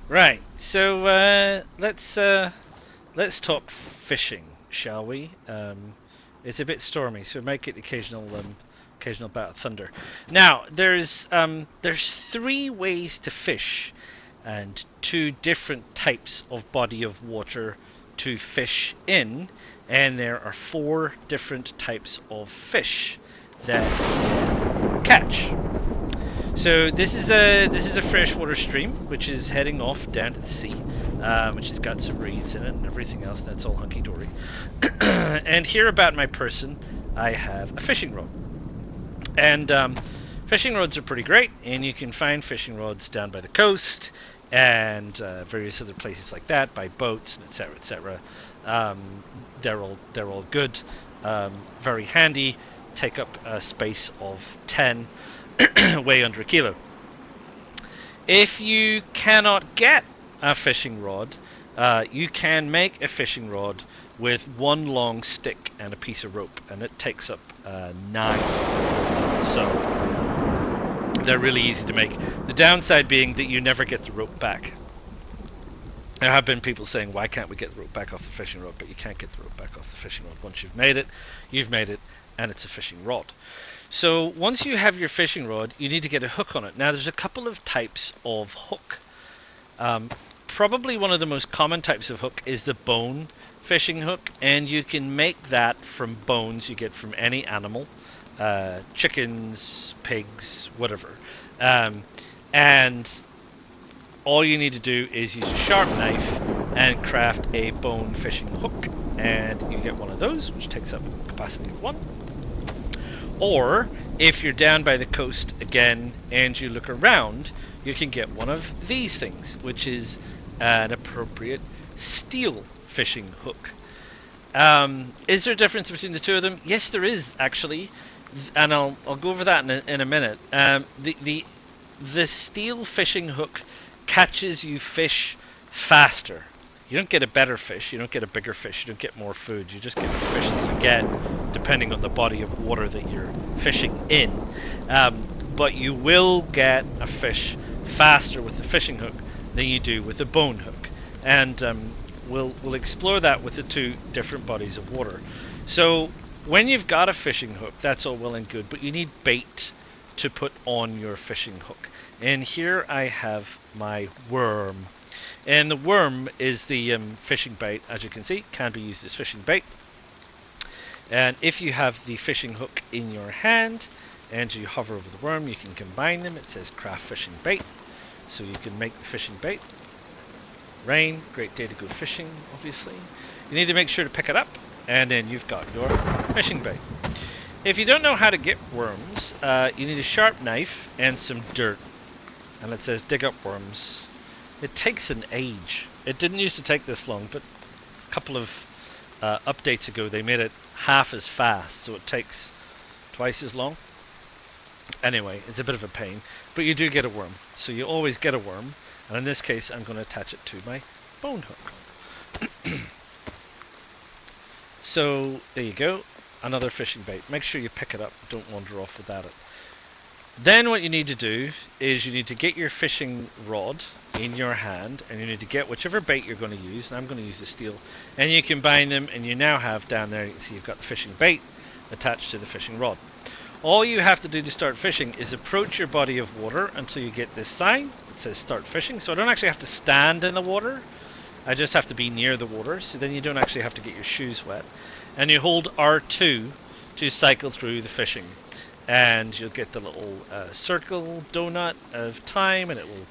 Right. So let's talk fishing, shall we? It's a bit stormy, so make it occasional bout of thunder. Now, there's three ways to fish, and two different types of body of water to fish in, and there are four different types of fish that you can catch. So this is a freshwater stream which is heading off down to the sea, which has got some reeds in it and everything else. That's all hunky dory. And here about my person, I have a fishing rod, and fishing rods are pretty great, and you can find fishing rods down by the coast and various other places like that, by boats, etc., etc. Um, they're all good, very handy. Take up a space of 10, weigh under a kilo. If you cannot get a fishing rod, you can make a fishing rod with one long stick and a piece of rope, and it takes up 9. So they're really easy to make. The downside being that you never get the rope back. There have been people saying, why can't we get the rope back off the fishing rod? But you can't get the rope back off the fishing rod. Once you've made it, and it's a fishing rod. So once you have your fishing rod, you need to get a hook on it. Now there's a couple of types of hook. Probably one of the most common types of hook is the bone fishing hook, and you can make that from bones you get from any animal, chickens, pigs, whatever. And all you need to do is use a sharp knife and craft a bone fishing hook, and you get one of those, which takes up a capacity of 1. Or, if you're down by the coast again and you look around, you can get one of these things, which is an appropriate steel fishing hook. Is there a difference between the two of them? Yes, there is, actually, and I'll go over that in a minute. The steel fishing hook catches you fish faster. You don't get a better fish, you don't get a bigger fish, you don't get more food, you just get the fish that you get depending on the body of water that you're fishing in. But you will get a fish faster with the fishing hook than you do with the bone hook. And we'll explore that with the two different bodies of water. So when you've got a fishing hook, that's all well and good, but you need bait to put on your fishing hook. And here I have my worm. And the worm is the fishing bait, as you can see, can be used as fishing bait. And if you have the fishing hook in your hand and you hover over the worm, you can combine them. It says craft fishing bait, so you can make the fishing bait. Rain, great day to go fishing, obviously. You need to make sure to pick it up, and then you've got your fishing bait. If you don't know how to get worms, you need a sharp knife and some dirt. And it says dig up worms. It takes an age. It didn't used to take this long, but a couple of updates ago they made it half as fast, so it takes twice as long. Anyway, it's a bit of a pain, but you do get a worm. So you always get a worm, and in this case I'm going to attach it to my bone hook. So there you go, another fishing bait. Make sure you pick it up, don't wander off without it. Then what you need to do is you need to get your fishing rod in your hand, and you need to get whichever bait you're going to use, and I'm going to use the steel, and you combine them, and you now have down there, you can see you've got the fishing bait attached to the fishing rod. All you have to do to start fishing is approach your body of water until you get this sign that says start fishing. So I don't actually have to stand in the water, I just have to be near the water, so then you don't actually have to get your shoes wet. And you hold R2 to cycle through the fishing, and you'll get the little circle donut of time, and it will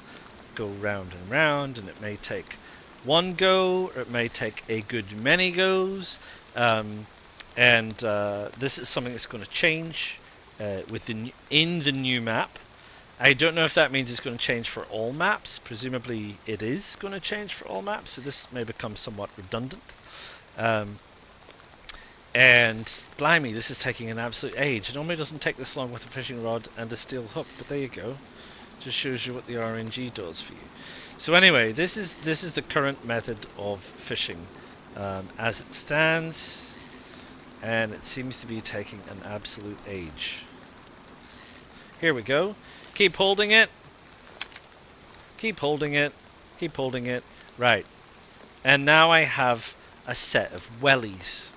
go round and round, and it may take one go, or it may take a good many goes. This is something that's going to change in the new map. I don't know if that means it's going to change for all maps. Presumably it is going to change for all maps, so this may become somewhat redundant. And blimey, this is taking an absolute age. It normally doesn't take this long with a fishing rod and a steel hook, but there you go. Just shows you what the RNG does for you. So anyway, this is the current method of fishing as it stands, and it seems to be taking an absolute age. Here we go. Keep holding it. Keep holding it. Keep holding it. Right. And now I have a set of wellies.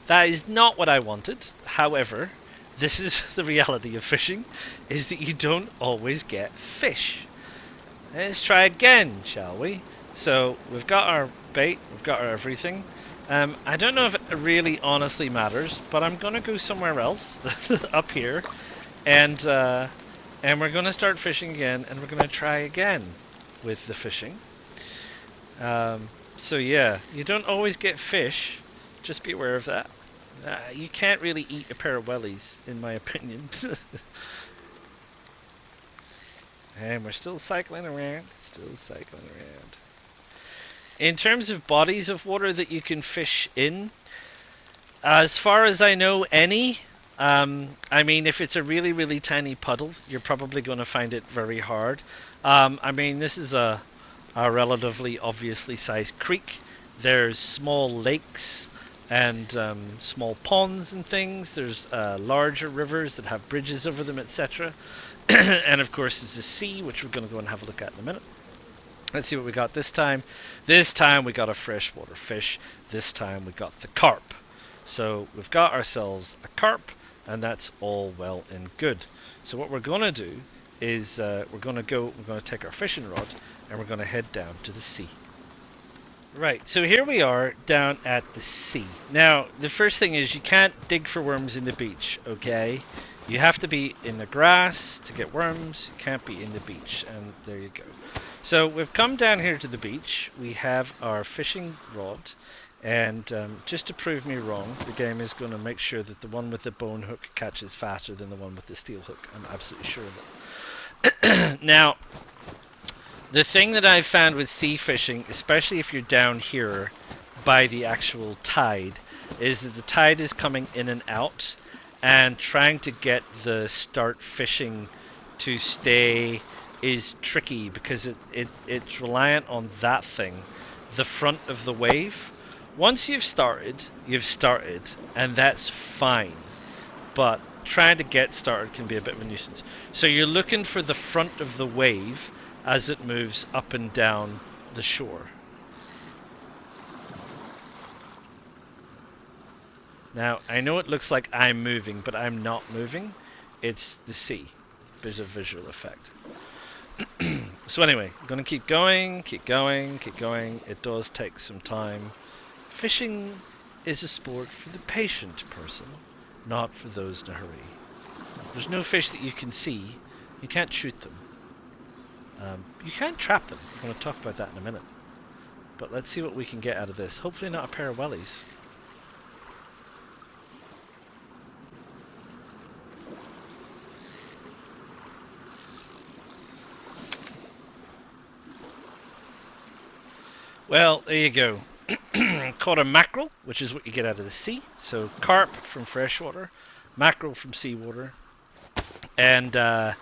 That is not what I wanted. However, this is the reality of fishing, is that you don't always get fish. Let's try again, shall we? So we've got our bait, we've got our everything. I don't know if it really honestly matters, but I'm gonna go somewhere else up here, and we're gonna start fishing again, and we're gonna try again with the fishing. So yeah, you don't always get fish. Just be aware of that. You can't really eat a pair of wellies, in my opinion. And we're still cycling around. Still cycling around. In terms of bodies of water that you can fish in, as far as I know, any. I mean, if it's a really, really tiny puddle, you're probably going to find it very hard. I mean, this is a relatively obviously sized creek. There's small lakes and small ponds and things. There's larger rivers that have bridges over them, etc. And of course there's the sea, which we're going to go and have a look at in a minute. Let's see what we got this time. This time we got a freshwater fish. This time we got the carp. So we've got ourselves a carp, and that's all well and good. So what we're going to do is we're going to take our fishing rod and we're going to head down to the sea. Right, so here we are down at the sea. Now, the first thing is you can't dig for worms in the beach, okay? You have to be in the grass to get worms. You can't be in the beach, and there you go. So we've come down here to the beach. We have our fishing rod, and just to prove me wrong, the game is going to make sure that the one with the bone hook catches faster than the one with the steel hook. I'm absolutely sure of it. Now, the thing that I've found with sea fishing, especially if you're down here by the actual tide, is that the tide is coming in and out, and trying to get the start fishing to stay is tricky because it's reliant on that thing, the front of the wave. Once you've started, and that's fine. But trying to get started can be a bit of a nuisance. So you're looking for the front of the wave as it moves up and down the shore. Now, I know it looks like I'm moving, but I'm not moving. It's the sea. There's a visual effect. So anyway, I'm going to keep going. It does take some time. Fishing is a sport for the patient person, not for those in a hurry. There's no fish that you can see. You can't shoot them. You can't trap them. I'm going to talk about that in a minute. But let's see what we can get out of this. Hopefully not a pair of wellies. Well, there you go. Caught a mackerel, which is what you get out of the sea. So carp from freshwater, mackerel from seawater. And I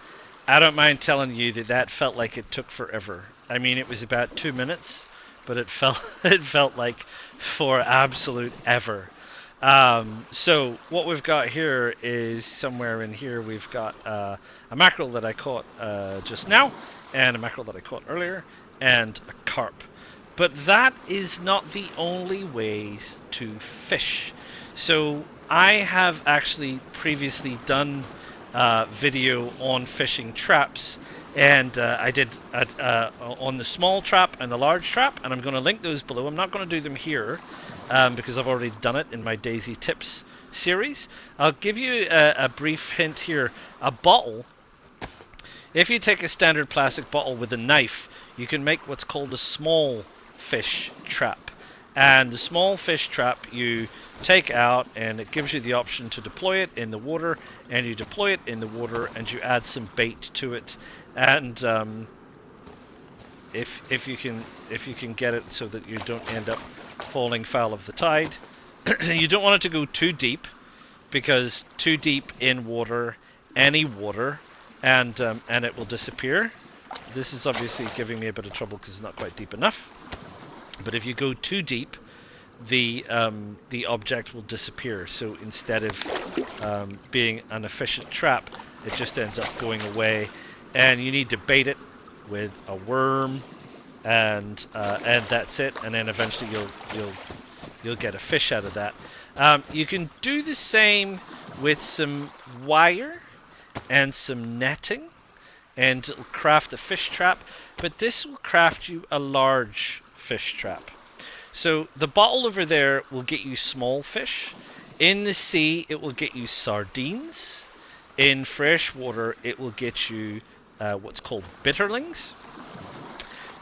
don't mind telling you that felt like it took forever. I mean, it was about 2 minutes, but it felt like for absolute ever. So what we've got here is somewhere in here we've got a mackerel that I caught just now, and a mackerel that I caught earlier, and a carp. But that is not the only ways to fish. So I have actually previously done video on fishing traps, and I did on the small trap and the large trap, and I'm going to link those below. I'm not going to do them here because I've already done it in my DayZ Tips series. I'll give you a brief hint here. A bottle, if you take a standard plastic bottle with a knife, you can make what's called a small fish trap. And the small fish trap you take out, and it gives you the option to deploy it in the water, and you deploy it in the water and you add some bait to it, and if you can get it so that you don't end up falling foul of the tide. You don't want it to go too deep, because too deep in water, any water, and it will disappear. This is obviously giving me a bit of trouble because it's not quite deep enough. But if you go too deep, the object will disappear. So instead of being an efficient trap, it just ends up going away. And you need to bait it with a worm and that's it. And then eventually you'll get a fish out of that. You can do the same with some wire and some netting, and it'll craft a fish trap. But this will craft you a large fish trap. So the bottle over there will get you small fish. In the sea, it will get you sardines. In fresh water, it will get you what's called bitterlings.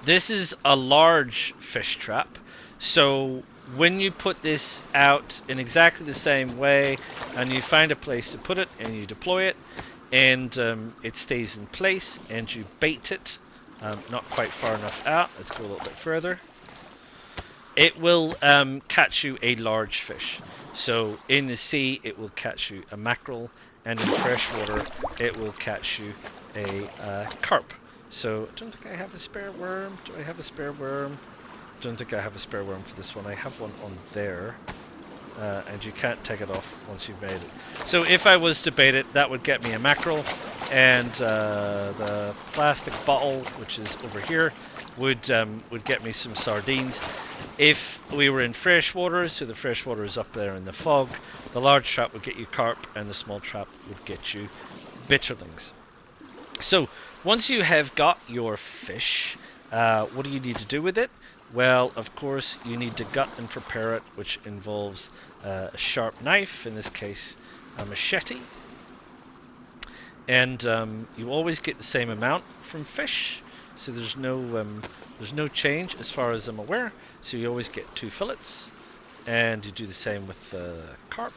This is a large fish trap. So when you put this out in exactly the same way, and you find a place to put it, and you deploy it, and it stays in place, and you bait it, not quite far enough out, let's go a little bit further, it will catch you a large fish. So in the sea, it will catch you a mackerel, and in freshwater, it will catch you a carp. So I don't think I have a spare worm. Do I have a spare worm? Don't think I have a spare worm for this one. I have one on there, and you can't take it off once you've made it. So if I was to bait it, that would get me a mackerel, and the plastic bottle, which is over here, would get me some sardines. If we were in freshwater, so the freshwater is up there in the fog, the large trap would get you carp, and the small trap would get you bitterlings. So once you have got your fish, what do you need to do with it? Well, of course, you need to gut and prepare it, which involves a sharp knife, in this case a machete. And you always get the same amount from fish, so there's no change as far as I'm aware. So you always get 2 fillets, and you do the same with the carp.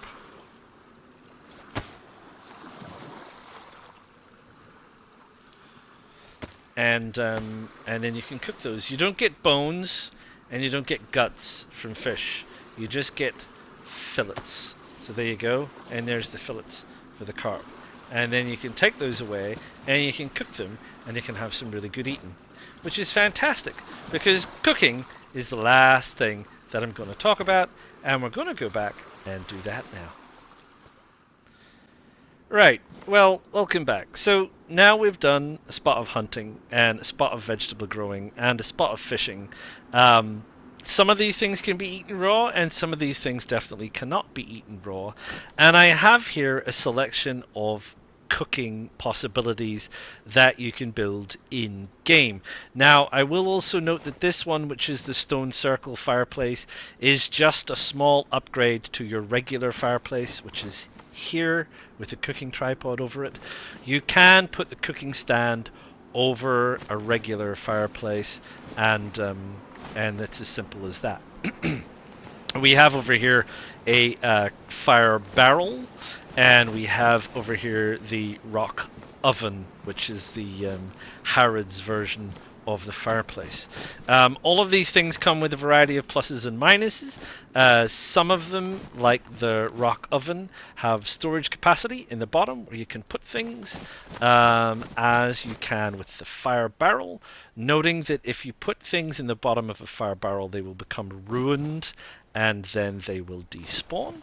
And then you can cook those. You don't get bones and you don't get guts from fish. You just get fillets. So there you go, and there's the fillets for the carp. And then you can take those away and you can cook them, and you can have some really good eating, which is fantastic, because cooking is the last thing that I'm going to talk about, and we're going to go back and do that now. Right, well, welcome back. So now we've done a spot of hunting, and a spot of vegetable growing, and a spot of fishing. Some of these things can be eaten raw, and some of these things definitely cannot be eaten raw. And I have here a selection of cooking possibilities that you can build in game. Now, I will also note that this one, which is the stone circle fireplace, is just a small upgrade to your regular fireplace, which is here with a cooking tripod over it. You can put the cooking stand over a regular fireplace, and it's as simple as that. We have over here a fire barrel, and we have over here the rock oven, which is the Harrods version of the fireplace. All of these things come with a variety of pluses and minuses. Some of them, like the rock oven, have storage capacity in the bottom where you can put things, as you can with the fire barrel, noting that if you put things in the bottom of a fire barrel, they will become ruined and then they will despawn.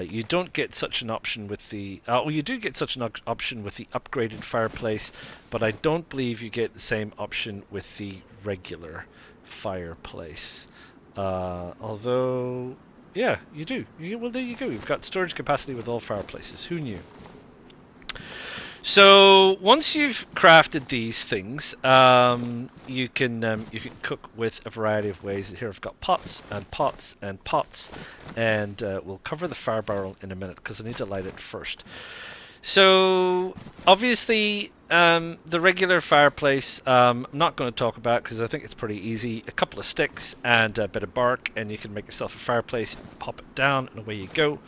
You don't get such an option with the well, you do get such an option with the upgraded fireplace, but I don't believe you get the same option with the regular fireplace. Although, yeah, you do. Well, there you go. You've got storage capacity with all fireplaces. Who knew? So once you've crafted these things, you can cook with a variety of ways. Here I've got pots and pots and pots, and we'll cover the fire barrel in a minute because I need to light it first. So obviously the regular fireplace I'm not going to talk about because I think it's pretty easy. A couple of sticks and a bit of bark, and you can make yourself a fireplace, pop it down, and away you go.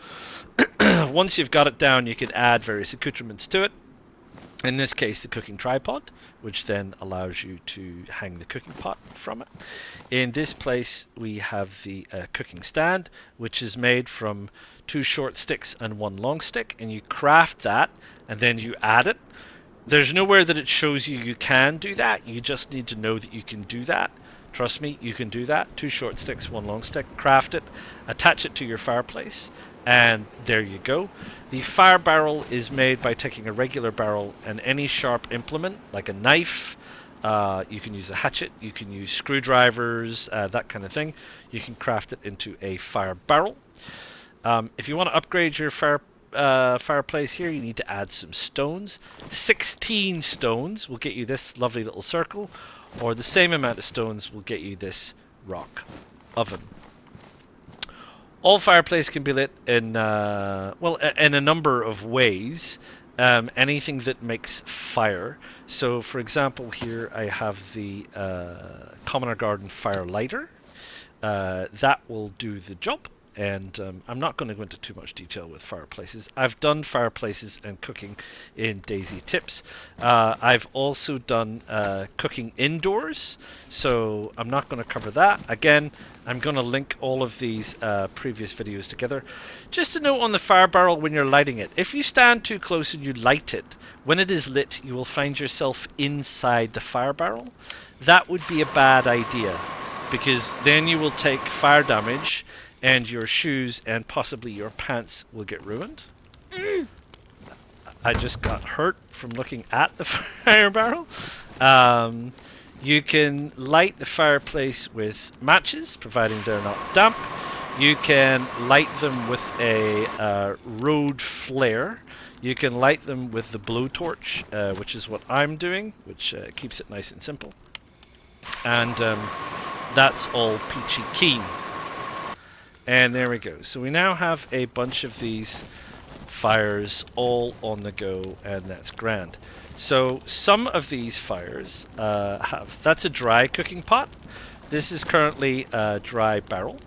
Once you've got it down, you can add various accoutrements to it. In this case, the cooking tripod, which then allows you to hang the cooking pot from it. In this place, we have the cooking stand, which is made from 2 short sticks and 1 long stick, and you craft that, and then you add it. There's nowhere that it shows you can do that. You just need to know that you can do that. Trust me, you can do that. 2 short sticks, 1 long stick, craft it, attach it to your fireplace, and there you go. The fire barrel is made by taking a regular barrel and any sharp implement, like a knife, You can use a hatchet, you can use screwdrivers, that kind of thing. You can craft it into a fire barrel. If you want to upgrade your fireplace here, you need to add some stones. 16 stones will get you this lovely little circle, or the same amount of stones will get you this rock oven. All fireplace can be lit in in a number of ways. Anything that makes fire. So, for example, here I have the Commoner Garden Fire Lighter. That will do the job. And I'm not going to go into too much detail with fireplaces. I've done fireplaces and cooking in DayZ Tips. I've also done cooking indoors, so I'm not going to cover that. Again, I'm going to link all of these previous videos together. Just a note on the fire barrel when you're lighting it. If you stand too close and you light it, when it is lit, you will find yourself inside the fire barrel. That would be a bad idea, because then you will take fire damage, and your shoes and possibly your pants will get ruined. I just got hurt from looking at the fire barrel. You can light the fireplace with matches, providing they're not damp. You can light them with a road flare. You can light them with the blowtorch, which is what I'm doing, which keeps it nice and simple. And that's all peachy keen. And there we go. So we now have a bunch of these fires all on the go, and that's grand. So some of these fires that's a dry cooking pot. This is currently a dry barrel.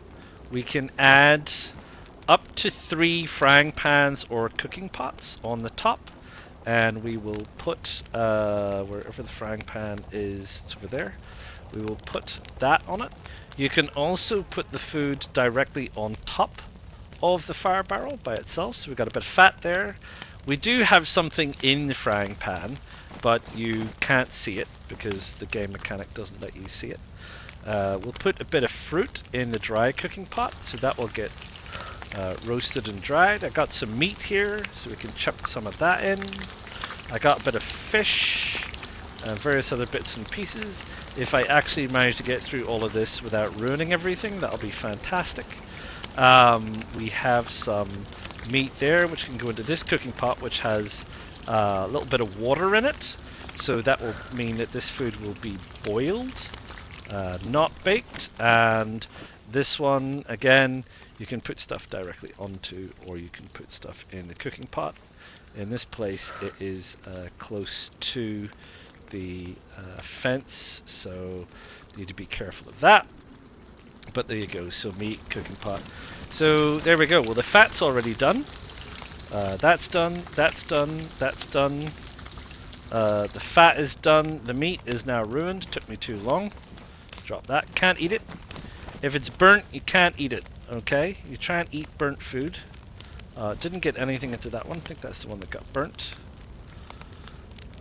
We can add up to 3 frying pans or cooking pots on the top, and we will put wherever the frying pan is, it's over there. We will put that on it. You can also put the food directly on top of the fire barrel by itself, so we've got a bit of fat there. We do have something in the frying pan, but you can't see it because the game mechanic doesn't let you see it. We'll put a bit of fruit in the dry cooking pot, so that will get roasted and dried. I got some meat here, so we can chuck some of that in. I got a bit of fish and various other bits and pieces. If I actually manage to get through all of this without ruining everything, that'll be fantastic. We have some meat there, which can go into this cooking pot, which has a little bit of water in it. So that will mean that this food will be boiled, not baked. And this one, again, you can put stuff directly onto, or you can put stuff in the cooking pot. In this place, it is close to the fence, so you need to be careful of that. But there you go. So meat, cooking pot. So there we go. Well, the fat's already done. That's done. That's done. That's done. The fat is done. The meat is now ruined. Took me too long. Drop that. Can't eat it. If it's burnt, you can't eat it. Okay? You try and eat burnt food. Didn't get anything into that one. I think that's the one that got burnt.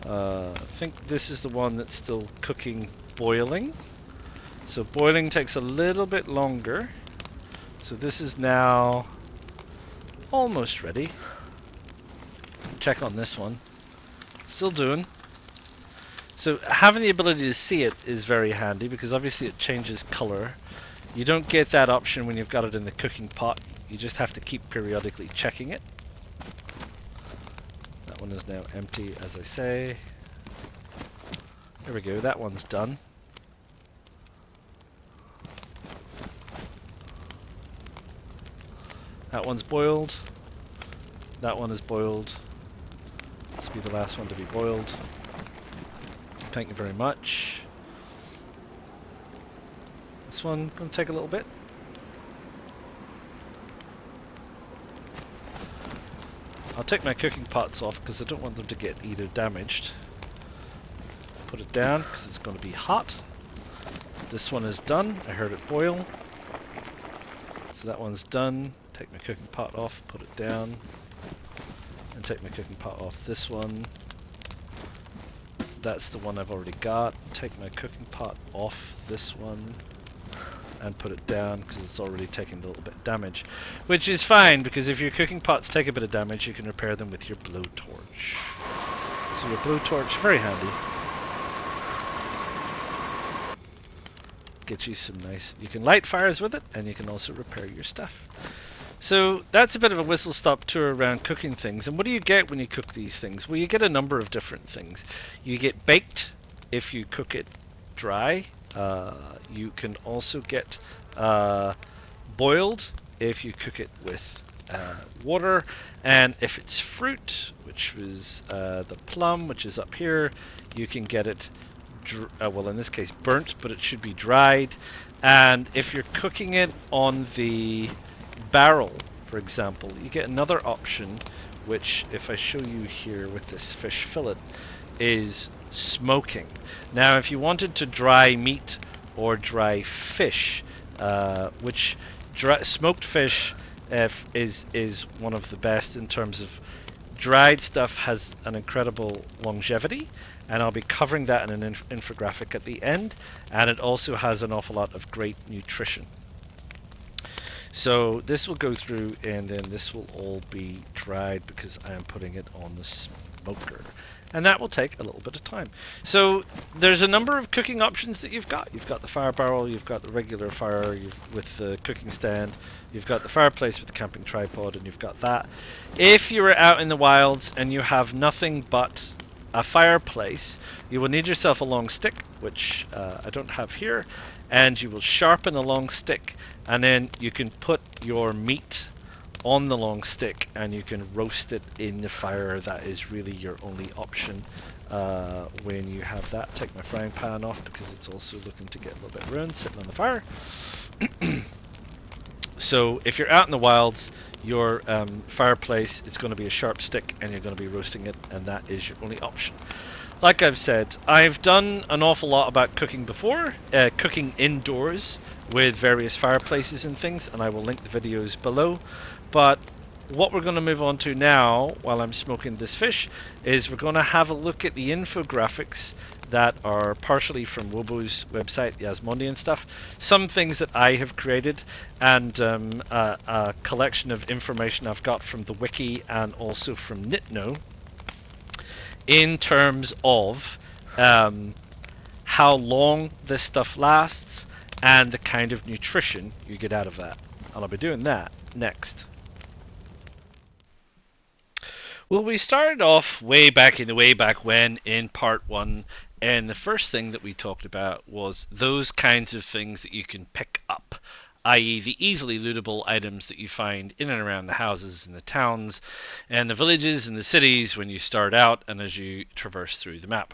I think this is the one that's still cooking, boiling. So boiling takes a little bit longer. So this is now almost ready. Check on this one. Still doing. So having the ability to see it is very handy, because obviously it changes color. You don't get that option when you've got it in the cooking pot. You just have to keep periodically checking it. That one is now empty, as I say. There we go, that one's done. That one's boiled. That one is boiled. This will be the last one to be boiled. Thank you very much. This one going to take a little bit. I'll take my cooking pots off because I don't want them to get either damaged. Put it down because it's going to be hot. This one is done. I heard it boil. So that one's done. Take my cooking pot off, put it down. And take my cooking pot off this one. That's the one I've already got. Take my cooking pot off this one. And put it down because it's already taken a little bit of damage. Which is fine, because if your cooking pots take a bit of damage, you can repair them with your blowtorch. So your blowtorch, very handy. get you some nice. You can light fires with it, and you can also repair your stuff. So that's a bit of a whistle-stop tour around cooking things. And what do you get when you cook these things? Well, you get a number of different things. You get baked if you cook it dry. You can also get boiled if you cook it with water. And if it's fruit, which was the plum, which is up here, you can get it, well, in this case, burnt, but it should be dried. And if you're cooking it on the barrel, for example, you get another option, which, if I show you here with this fish fillet, is smoking. Now, if you wanted to dry meat or dry fish, which smoked fish is one of the best in terms of dried stuff, has an incredible longevity, and I'll be covering that in an infographic at the end, and it also has an awful lot of great nutrition. So this will go through, and then this will all be dried because I am putting it on the smoker. And that will take a little bit of time. So there's a number of cooking options that you've got. You've got the fire barrel, you've got the regular fire with the cooking stand, you've got the fireplace with the camping tripod, and you've got that. If you are out in the wilds and you have nothing but a fireplace, you will need yourself a long stick, which I don't have here, and you will sharpen a long stick, and then you can put your meat on the long stick and you can roast it in the fire. That is really your only option when you have that. Take my frying pan off because it's also looking to get a little bit ruined sitting on the fire. So if you're out in the wilds, your fireplace is going to be a sharp stick and you're going to be roasting it, and that is your only option. Like I've said, I've done an awful lot about cooking before, cooking indoors with various fireplaces and things, and I will link the videos below. But what we're going to move on to now, while I'm smoking this fish, is we're going to have a look at the infographics that are partially from Wobo's website, the Asmondian stuff, some things that I have created, and a collection of information I've got from the wiki and also from Nitno, in terms of how long this stuff lasts and the kind of nutrition you get out of that. And I'll be doing that next. Well, we started off way back when in part 1, and the first thing that we talked about was those kinds of things that you can pick up, i.e. the easily lootable items that you find in and around the houses and the towns and the villages and the cities when you start out and as you traverse through the map.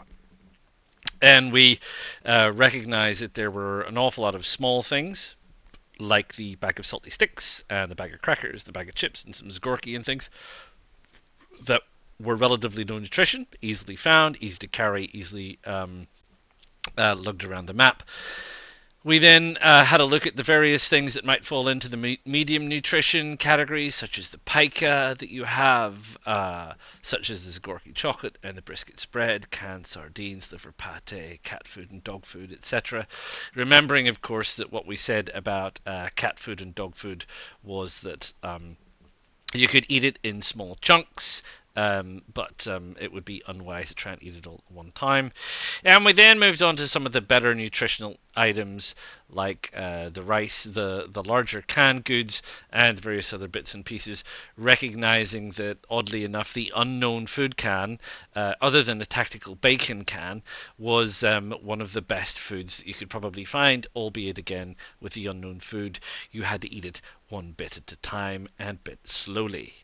And we recognized that there were an awful lot of small things, like the bag of salty sticks and the bag of crackers, the bag of chips and some Zucchini and things, that were relatively low nutrition, easily found, easy to carry, easily lugged around the map. We then had a look at the various things that might fall into the medium nutrition category, such as the pica that you have, such as the Zucchini chocolate and the brisket spread, canned sardines, liver pate, cat food and dog food, etc. Remembering, of course, that what we said about cat food and dog food was that you could eat it in small chunks, but it would be unwise to try and eat it all at one time. And we then moved on to some of the better nutritional items, like the rice, the larger canned goods, and various other bits and pieces, recognizing that, oddly enough, the unknown food can, other than the tactical bacon can, was one of the best foods that you could probably find, albeit again, with the unknown food, you had to eat it one bit at a time and bit slowly.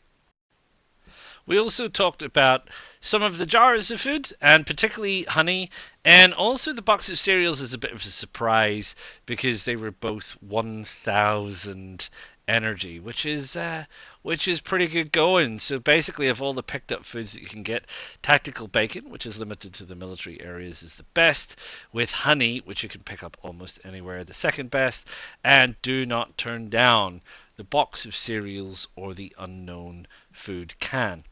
We also talked about some of the jars of food, and particularly honey, and also the box of cereals is a bit of a surprise because they were both 1,000 energy, which is pretty good going. So basically, of all the picked up foods that you can get, tactical bacon, which is limited to the military areas, is the best, with honey, which you can pick up almost anywhere, the second best, and do not turn down the box of cereals or the unknown food can.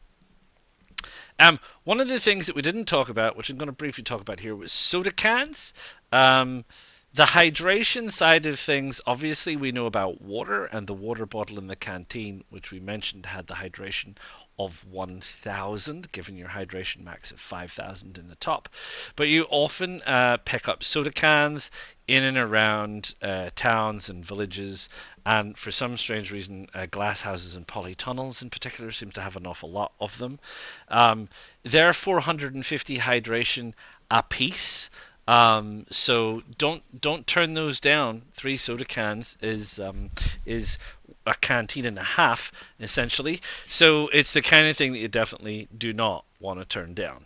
One of the things that we didn't talk about, which I'm going to briefly talk about here, was soda cans. The hydration side of things, obviously, we know about water, and the water bottle in the canteen, which we mentioned, had the hydration of 1,000, given your hydration max of 5,000 in the top. But you often pick up soda cans in and around towns and villages, and for some strange reason, glass houses and polytunnels in particular seem to have an awful lot of them. They're 450 hydration a piece. So don't turn those down. 3 soda cans is a canteen and a half essentially. So it's the kind of thing that you definitely do not want to turn down.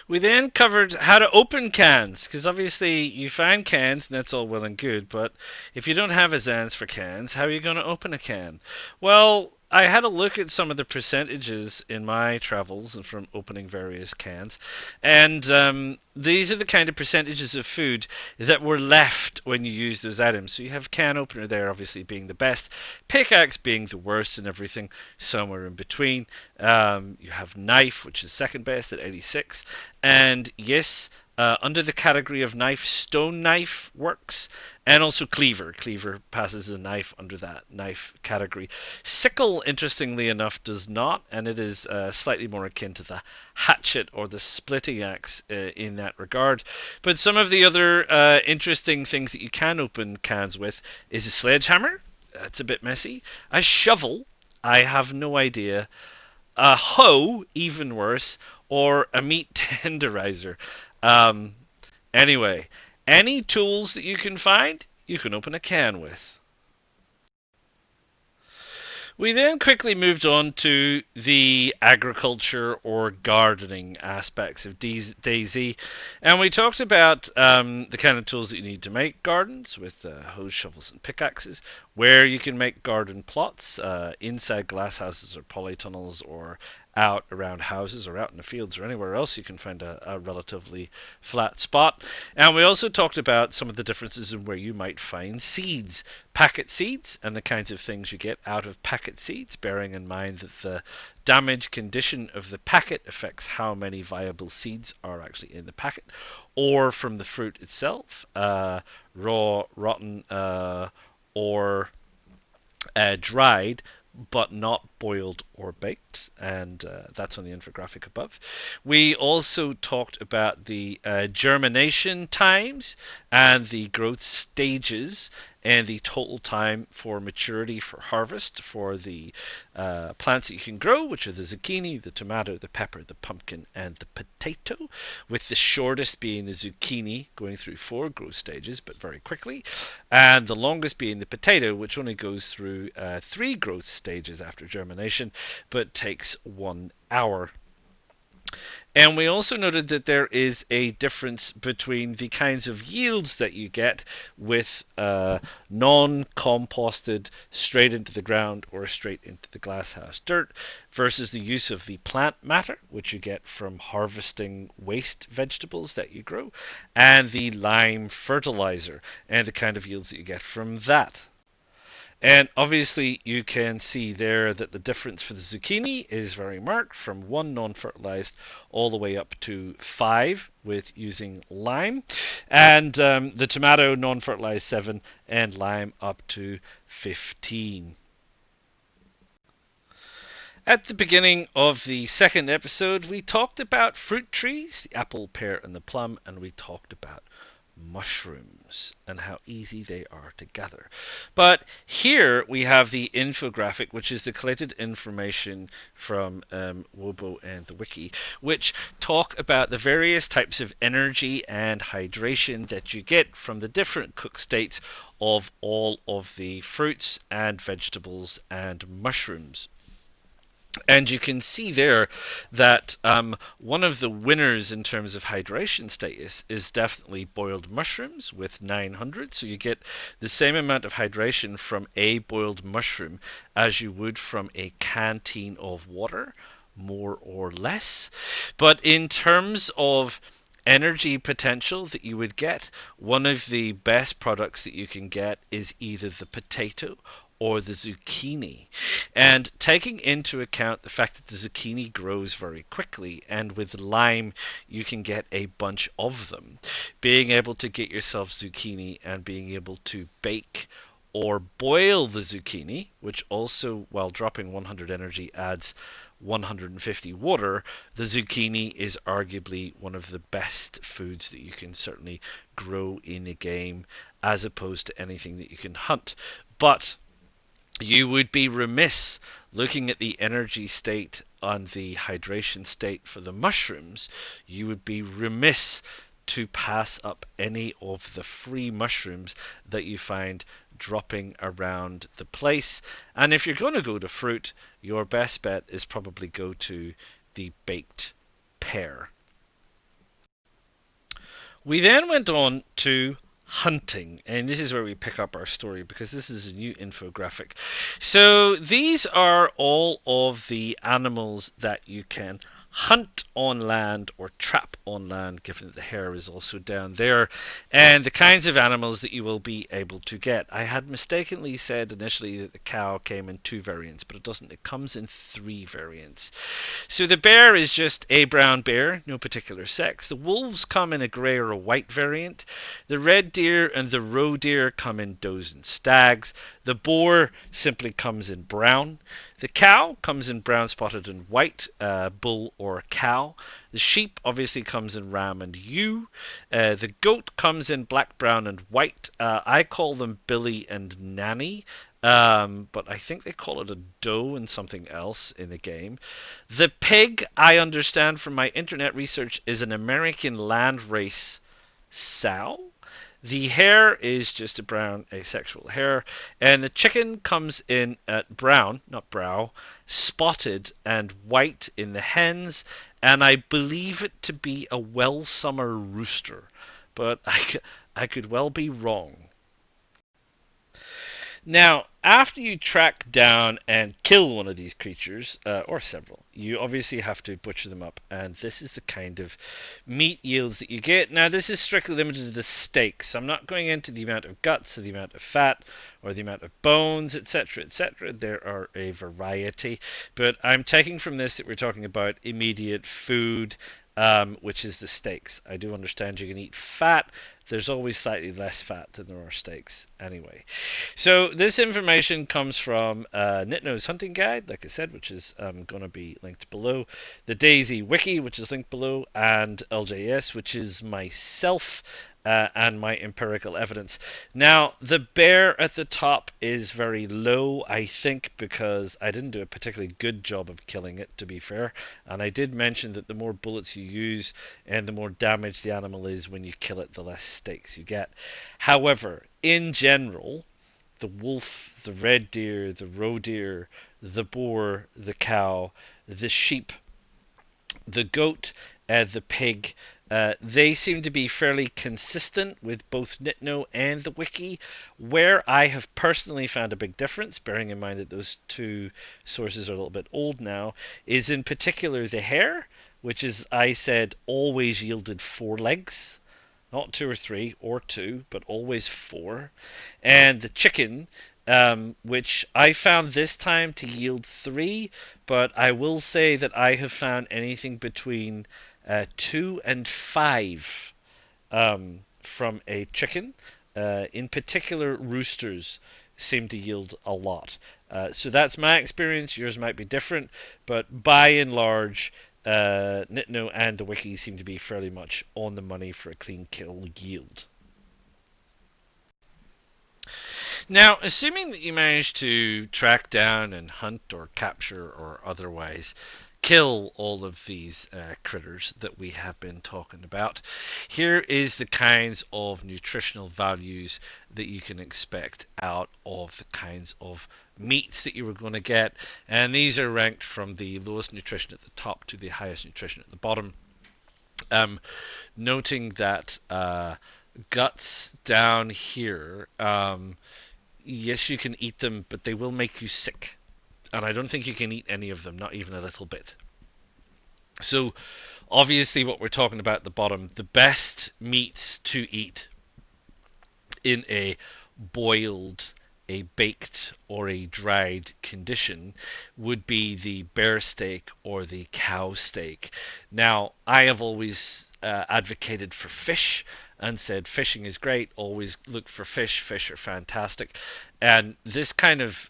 We then covered how to open cans, because obviously you find cans and that's all well and good, but if you don't have a Zans for cans, how are you going to open a can? Well, I had a look at some of the percentages in my travels and from opening various cans, and these are the kind of percentages of food that were left when you use those items. So you have can opener there, obviously being the best, pickaxe being the worst, and everything somewhere in between. You have knife, which is second best at 86, and yes, under the category of knife, stone knife works, and also cleaver. Cleaver passes as a knife under that knife category. Sickle, interestingly enough, does not, and it is slightly more akin to the hatchet or the splitting axe in that regard. But some of the other interesting things that you can open cans with is a sledgehammer. That's a bit messy. A shovel. I have no idea. A hoe, even worse, or a meat tenderizer. Um, anyway, any tools that you can find, you can open a can with. We then quickly moved on to the agriculture or gardening aspects of DayZ, and we talked about the kind of tools that you need to make gardens with hoes, shovels, and pickaxes, where you can make garden plots inside glass houses or polytunnels, or out around houses, or out in the fields, or anywhere else you can find a relatively flat spot. And we also talked about some of the differences in where you might find seeds, packet seeds, and the kinds of things you get out of packet seeds, bearing in mind that the damage condition of the packet affects how many viable seeds are actually in the packet, or from the fruit itself, raw, rotten, or dried, but not boiled or baked, and that's on the infographic above. We also talked about the germination times and the growth stages and the total time for maturity for harvest for the plants that you can grow, which are the zucchini, the tomato, the pepper, the pumpkin, and the potato, with the shortest being the zucchini, going through 4 growth stages, but very quickly, and the longest being the potato, which only goes through 3 growth stages after germination, but takes 1 hour. And we also noted that there is a difference between the kinds of yields that you get with non-composted straight into the ground or straight into the glasshouse dirt versus the use of the plant matter, which you get from harvesting waste vegetables that you grow, and the lime fertilizer and the kind of yields that you get from that. And obviously you can see there that the difference for the zucchini is very marked, from 1 non-fertilized all the way up to 5 with using lime, and the tomato non-fertilized 7, and lime up to 15. At the beginning of the second episode, we talked about fruit trees, the apple, pear, and the plum, and we talked about mushrooms and how easy they are to gather. But here we have the infographic, which is the collected information from Wobo and the wiki, which talk about the various types of energy and hydration that you get from the different cook states of all of the fruits and vegetables and mushrooms. And you can see there that one of the winners in terms of hydration status is definitely boiled mushrooms with 900. So you get the same amount of hydration from a boiled mushroom as you would from a canteen of water, more or less. But in terms of energy potential that you would get, one of the best products that you can get is either the potato or the zucchini. And taking into account the fact that the zucchini grows very quickly, and with lime you can get a bunch of them, being able to get yourself zucchini and being able to bake or boil the zucchini, which also, while dropping 100 energy, adds 150 water, the zucchini is arguably one of the best foods that you can certainly grow in a game, as opposed to anything that you can hunt. But you would be remiss looking at the energy state and the hydration state for the mushrooms. You would be remiss to pass up any of the free mushrooms that you find dropping around the place. And if you're going to go to fruit, your best bet is probably go to the baked pear. We then went on to hunting, and this is where we pick up our story because this is a new infographic. So these are all of the animals that you can hunt on land or trap on land, given that the hare is also down there, and the kinds of animals that you will be able to get. I had mistakenly said initially that the cow came in 2 variants, but it doesn't. It comes in 3 variants. So the bear is just a brown bear, no particular sex. The wolves come in a grey or a white variant. The red deer and the roe deer come in does and stags. The boar simply comes in brown. The cow comes in brown, spotted, and white, bull or cow. The sheep obviously comes in ram and ewe. The goat comes in black, brown, and white. I call them Billy and Nanny, but I think they call it a doe and something else in the game. The pig, I understand from my internet research, is an American landrace sow. The hare is just a brown asexual hare, and the chicken comes in at brown, not brow, spotted and white in the hens, and I believe it to be a well-summer rooster, but I could well be wrong. Now, after you track down and kill one of these creatures, or several, you obviously have to butcher them up, and this is the kind of meat yields that you get. Now, this is strictly limited to the steaks. I'm not going into the amount of guts, or the amount of fat, or the amount of bones, etc., etc. There are a variety, but I'm taking from this that we're talking about immediate food, which is the steaks. I do understand you can eat fat. There's always slightly less fat than there are steaks anyway. So this information comes from Nitno's Hunting Guide, like I said, which is going to be linked below, the DayZ Wiki, which is linked below, and LJS, which is myself, and my empirical evidence. Now, the bear at the top is very low, I think, because I didn't do a particularly good job of killing it, to be fair. And I did mention that the more bullets you use and the more damage the animal is when you kill it, the less steaks you get. However, in general, the wolf, the red deer, the roe deer, the boar, the cow, the sheep, the goat, the pig, they seem to be fairly consistent with both Nitno and the wiki. Where I have personally found a big difference, bearing in mind that those 2 sources are a little bit old now, is in particular the hare, which, as I said, always yielded 4 legs. Not 2 or 3 or 2, but always 4. And the chicken, which I found this time to yield 3, but I will say that I have found anything between 2 and 5 from a chicken. In particular, roosters seem to yield a lot. So that's my experience. Yours might be different, but by and large, Nitno and the wiki seem to be fairly much on the money for a clean kill yield. Now, assuming that you manage to track down and hunt or capture or otherwise kill all of these critters that we have been talking about, here is the kinds of nutritional values that you can expect out of the kinds of meats that you were going to get, and these are ranked from the lowest nutrition at the top to the highest nutrition at the bottom. Noting that guts down here, yes, you can eat them, but they will make you sick. And I don't think you can eat any of them, not even a little bit. So, obviously, what we're talking about at the bottom, the best meats to eat in a boiled a baked or a dried condition would be the bear steak or the cow steak. Now, I have always advocated for fish and said fishing is great. Always look for fish. Fish are fantastic, and this kind of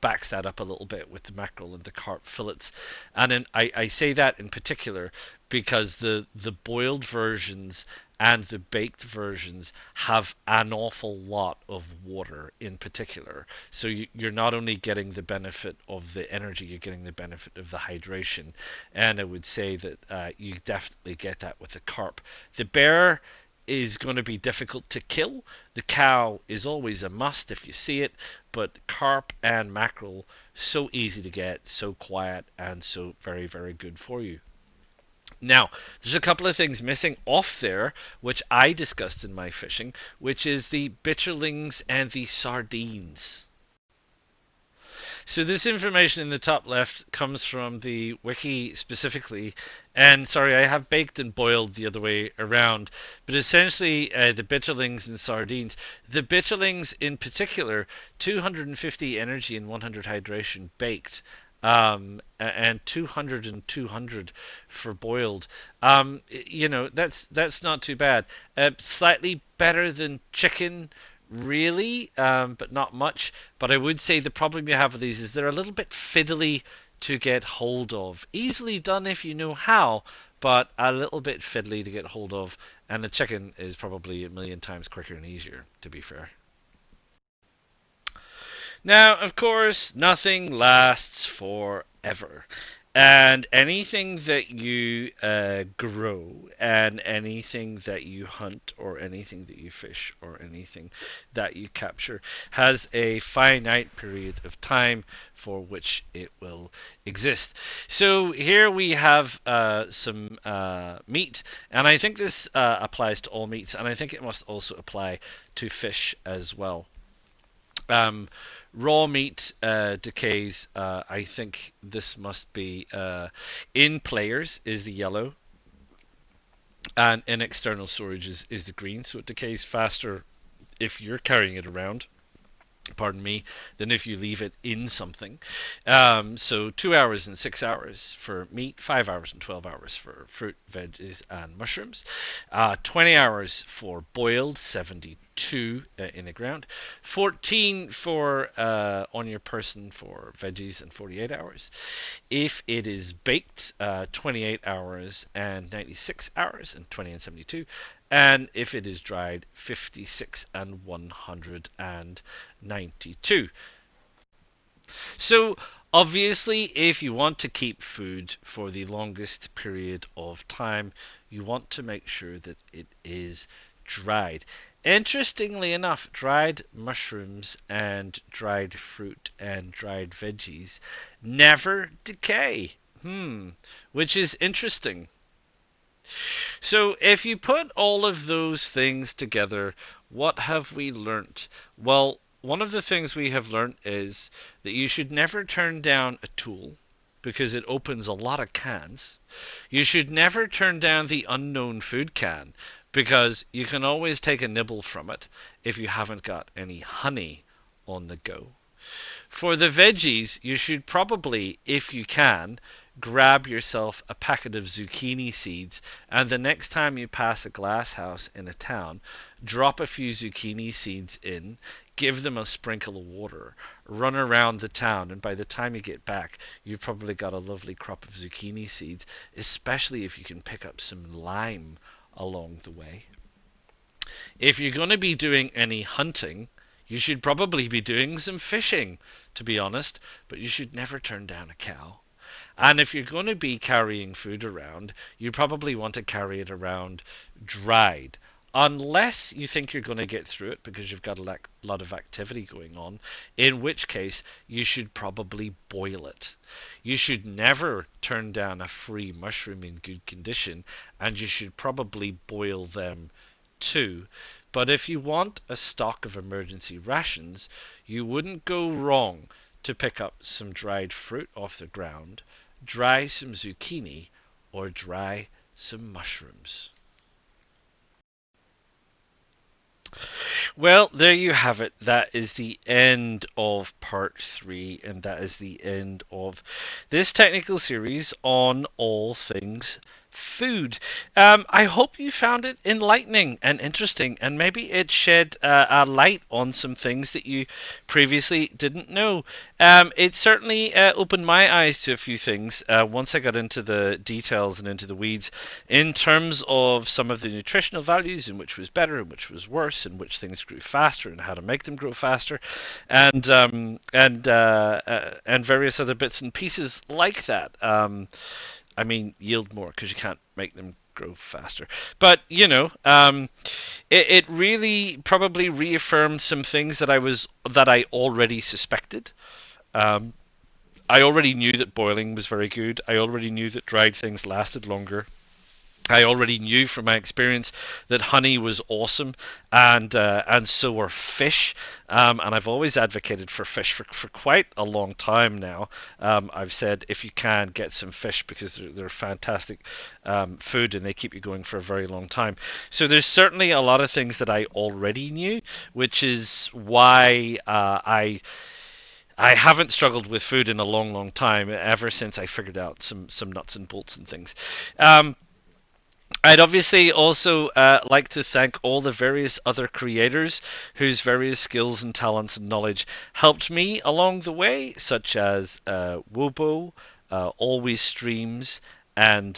backs that up a little bit with the mackerel and the carp fillets. And I say that in particular because the boiled versions and the baked versions have an awful lot of water in particular. So you're not only getting the benefit of the energy, you're getting the benefit of the hydration. And I would say that you definitely get that with the carp. The bear is going to be difficult to kill. The cow is always a must if you see it, but carp and mackerel, so easy to get, so quiet, and so very, very good for you. Now, there's a couple of things missing off there, which I discussed in my fishing, which is the bitterlings and the sardines. So this information in the top left comes from the wiki specifically, and sorry, I have baked and boiled the other way around, but essentially the bitterlings and sardines. The bitterlings in particular, 250 energy and 100 hydration baked, and 200 and 200 for boiled. That's not too bad. Slightly better than chicken, really, but not much. But I would say the problem you have with these is they're a little bit fiddly to get hold of. Easily done if you know how, but a little bit fiddly to get hold of. And the chicken is probably a million times quicker and easier, to be fair. Now, of course, nothing lasts forever. And anything that you grow, and anything that you hunt, or anything that you fish, or anything that you capture, has a finite period of time for which it will exist. So here we have some meat, and I think this applies to all meats, and I think it must also apply to fish as well. Raw meat decays. I think this must be in players is the yellow, and in external storage is the green. So it decays faster if you're carrying it around, pardon me, than if you leave it in something. So 2 hours and 6 hours for meat, 5 hours and 12 hours for fruit, veggies, and mushrooms, 20 hours for boiled, 72 in the ground, 14 for on your person for veggies, and 48 hours. If it is baked, 28 hours and 96 hours, and 20 and 72. And if it is dried, 56 and 192. So obviously, if you want to keep food for the longest period of time, you want to make sure that it is dried. Interestingly enough, dried mushrooms and dried fruit and dried veggies never decay. Which is interesting. So if you put all of those things together, what have we learnt? Well, one of the things we have learnt is that you should never turn down a tool because it opens a lot of cans. You should never turn down the unknown food can because you can always take a nibble from it if you haven't got any honey on the go. For the veggies, you should probably, if you can, grab yourself a packet of zucchini seeds, and the next time you pass a glass house in a town, drop a few zucchini seeds in, give them a sprinkle of water, run around the town, and by the time you get back, you've probably got a lovely crop of zucchini seeds, especially if you can pick up some lime along the way. If you're going to be doing any hunting, you should probably be doing some fishing, to be honest, but you should never turn down a cow. And if you're going to be carrying food around, you probably want to carry it around dried. Unless you think you're going to get through it because you've got a lot of activity going on, in which case you should probably boil it. You should never turn down a free mushroom in good condition, and you should probably boil them too. But if you want a stock of emergency rations, you wouldn't go wrong to pick up some dried fruit off the ground, dry some zucchini, or dry some mushrooms. Well, there you have it. That is the end of part 3, and that is the end of this technical series on all things food. I hope you found it enlightening and interesting, and maybe it shed a light on some things that you previously didn't know. It certainly opened my eyes to a few things once I got into the details and into the weeds in terms of some of the nutritional values and which was better and which was worse and which things grew faster and how to make them grow faster and various other bits and pieces like that. I mean, yield more because you can't make them grow faster. But it really probably reaffirmed some things that I already suspected. Um, I already knew that boiling was very good. I already knew that dried things lasted longer. I already knew from my experience that honey was awesome, and so were fish. And I've always advocated for fish for quite a long time now. I've said if you can get some fish because they're fantastic food and they keep you going for a very long time. So there's certainly a lot of things that I already knew, which is why I haven't struggled with food in a long, long time ever since I figured out some nuts and bolts and things. I'd obviously also like to thank all the various other creators whose various skills and talents and knowledge helped me along the way, such as Wobo, Always Streams, and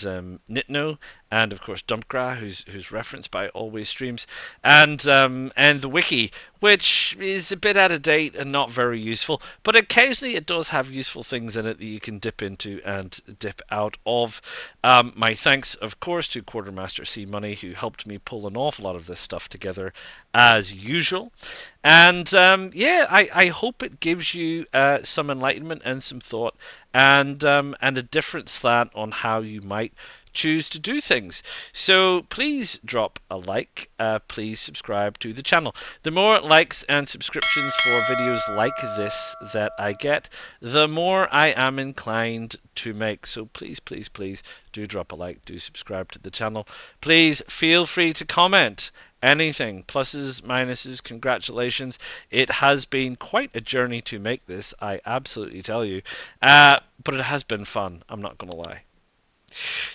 Nitno, and of course Dumpgra, who's referenced by Always Streams, and the wiki, which is a bit out of date and not very useful, but occasionally it does have useful things in it that you can dip into and dip out of. My thanks, of course, to Quartermaster C Money, who helped me pull an awful lot of this stuff together as usual. And I hope it gives you some enlightenment and some thought and a different slant on how you might choose to do things. So please drop a like, please subscribe to the channel. The more likes and subscriptions for videos like this that I get, the more I am inclined to make. So please do drop a like, do subscribe to the channel. Please feel free to comment anything, pluses, minuses, congratulations. It has been quite a journey to make this, I absolutely tell you. But it has been fun, I'm not going to lie.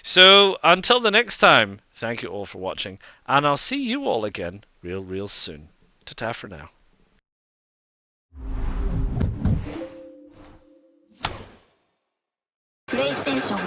So until the next time, thank you all for watching, and I'll see you all again real soon. Ta-ta for now. PlayStation